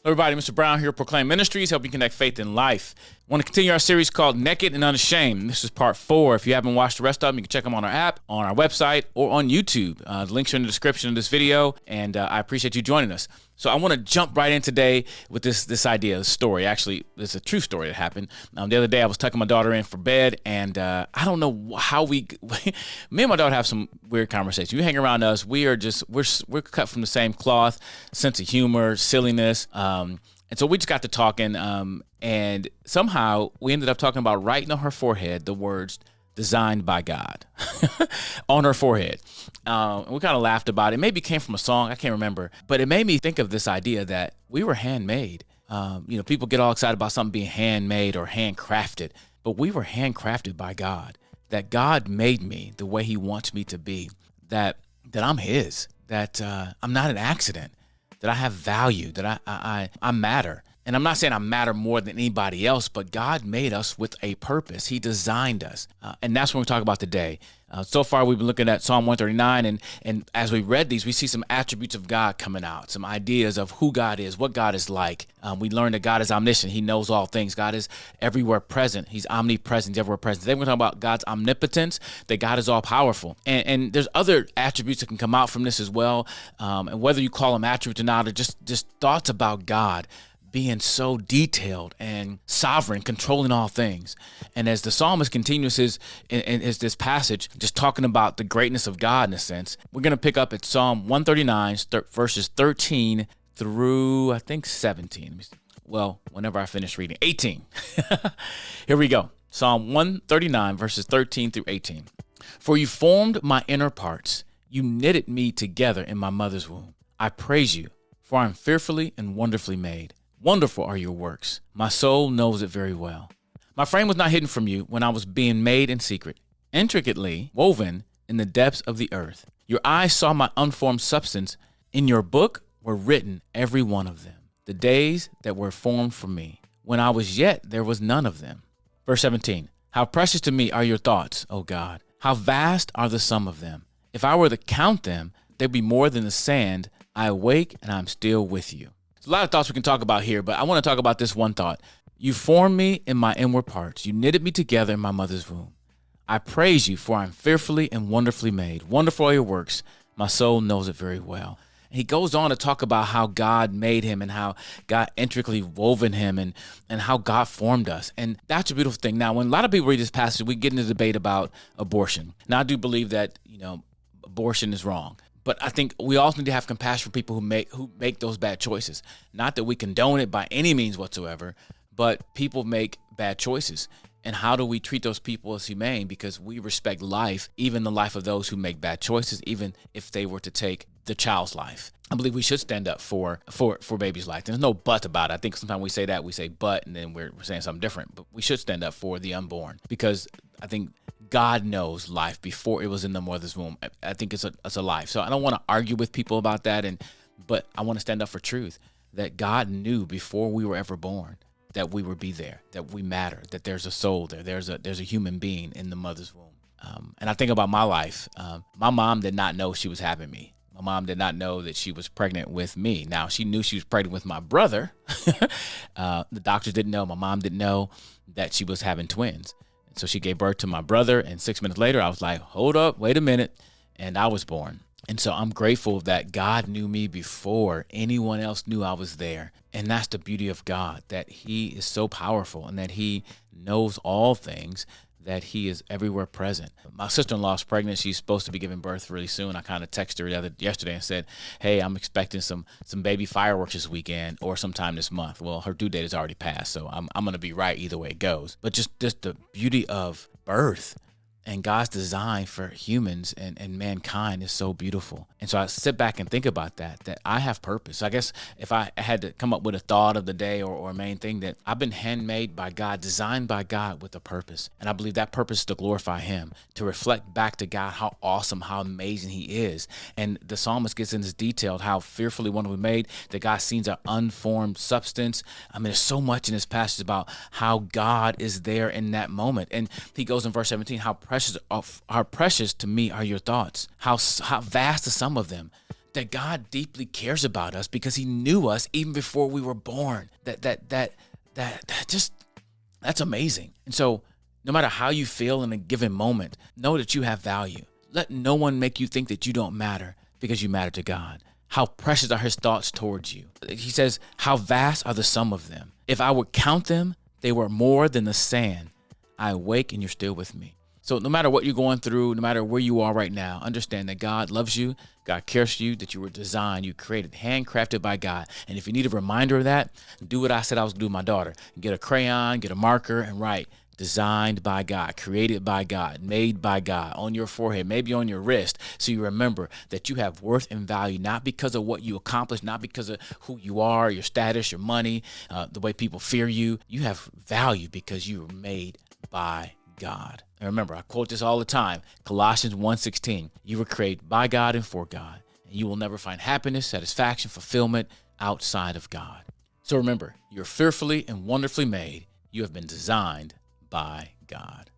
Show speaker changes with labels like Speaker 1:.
Speaker 1: Hello everybody, Mr. Brown here, Proclaim Ministries, helping connect faith and life. I want to continue our series called Naked and Unashamed. This is part 4. If you haven't watched the rest of them, you can check them on our app, on our website, or on YouTube. The links are in the description of this video, and I appreciate you joining us. So I want to jump right in today with this idea, this story. Actually, it's a true story that happened. The other day, I was tucking my daughter in for bed, and I don't know how me and my daughter have some weird conversations. You hang around us, we're cut from the same cloth, sense of humor, silliness. And so we just got to talking, and somehow we ended up talking about writing on her forehead the words "designed by God" on her forehead. And we kind of laughed about it. Maybe it came from a song, I can't remember, but it made me think of this idea that we were handmade. People get all excited about something being handmade or handcrafted, but we were handcrafted by God. That God made me the way He wants me to be. That I'm His. That I'm not an accident. That I have value, that I matter. And I'm not saying I matter more than anybody else, but God made us with a purpose. He designed us. And that's what we talk about today. So far, we've been looking at Psalm 139, and as we read these, we see some attributes of God coming out, some ideas of who God is, what God is like. We learned that God is omniscient. He knows all things. God is everywhere present. He's omnipresent. He's everywhere present. Then we're talking about God's omnipotence, that God is all powerful. And there's other attributes that can come out from this as well. And whether you call them attributes or not, or just thoughts about God being so detailed and sovereign, controlling all things. And as the psalmist continues this passage, just talking about the greatness of God in a sense, we're going to pick up at Psalm 139, verses 13 through, I think, 17. Well, whenever I finish reading, 18. Here we go. Psalm 139, verses 13 through 18. For you formed my inner parts. You knitted me together in my mother's womb. I praise you, for I am fearfully and wonderfully made. Wonderful are your works. My soul knows it very well. My frame was not hidden from you when I was being made in secret, intricately woven in the depths of the earth. Your eyes saw my unformed substance. In your book were written, every one of them, the days that were formed for me. When I was yet, there was none of them. Verse 17, how precious to me are your thoughts, O God. How vast are the sum of them. If I were to count them, they'd be more than the sand. I awake and I'm still with you. A lot of thoughts we can talk about here, but I want to talk about this one thought. You formed me in my inward parts. You knitted me together in my mother's womb. I praise you, for I am fearfully and wonderfully made. Wonderful are your works. My soul knows it very well. And he goes on to talk about how God made him and how God intricately woven him and how God formed us. And that's a beautiful thing. Now, when a lot of people read this passage, we get into debate about abortion. Now, I do believe that, abortion is wrong. But I think we also need to have compassion for people who make those bad choices. Not that we condone it by any means whatsoever, but people make bad choices. And how do we treat those people as humane? Because we respect life, even the life of those who make bad choices, even if they were to take the child's life. I believe we should stand up for baby's life. There's no but about it. I think sometimes we say that, we say but, and then we're saying something different. But we should stand up for the unborn, because I think God knows life before it was in the mother's womb. I think it's a life. So I don't want to argue with people about that, but I want to stand up for truth, that God knew before we were ever born that we would be there, that we matter, that there's a soul there, there's a human being in the mother's womb. And I think about my life. My mom did not know she was having me. My mom did not know that she was pregnant with me. Now, she knew she was pregnant with my brother. The doctors didn't know. My mom didn't know that she was having twins. So she gave birth to my brother, and 6 minutes later, I was like, hold up, wait a minute, and I was born. And so I'm grateful that God knew me before anyone else knew I was there. And that's the beauty of God, that He is so powerful and that He knows all things, that He is everywhere present. My sister-in-law is pregnant. She's supposed to be giving birth really soon. I kind of texted her yesterday and said, hey, I'm expecting some baby fireworks this weekend or sometime this month. Well, her due date is already passed, so I'm going to be right either way it goes. But just the beauty of birth and God's design for humans and mankind is so beautiful. And so I sit back and think about that I have purpose. I guess if I had to come up with a thought of the day or a main thing, that I've been handmade by God, designed by God with a purpose. And I believe that purpose is to glorify Him, to reflect back to God how awesome, how amazing He is. And the psalmist gets in this detailed how fearfully wonderfully made, that God sees our unformed substance. I mean, there's so much in this passage about how God is there in that moment. And he goes in verse 17, how precious to me are your thoughts. How vast are some of them. that God deeply cares about us because he knew us even before we were born. That's amazing. And so no matter how you feel in a given moment, know that you have value. Let no one make you think that you don't matter because you matter to God. How precious are his thoughts towards you. He says, how vast are the sum of them. If I would count them, they were more than the sand. I awake and you're still with me. So no matter what you're going through, no matter where you are right now, understand that God loves you, God cares for you, that you were designed, you created, handcrafted by God. And if you need a reminder of that, do what I said I was going to do with my daughter. Get a crayon, get a marker, and write, designed by God, created by God, made by God, on your forehead, maybe on your wrist, so you remember that you have worth and value, not because of what you accomplished, not because of who you are, your status, your money, the way people fear you. You have value because you were made by God. And remember, I quote this all the time, Colossians 1:16. You were created by God and for God, and you will never find happiness, satisfaction, fulfillment outside of God. So remember, you're fearfully and wonderfully made. You have been designed by God.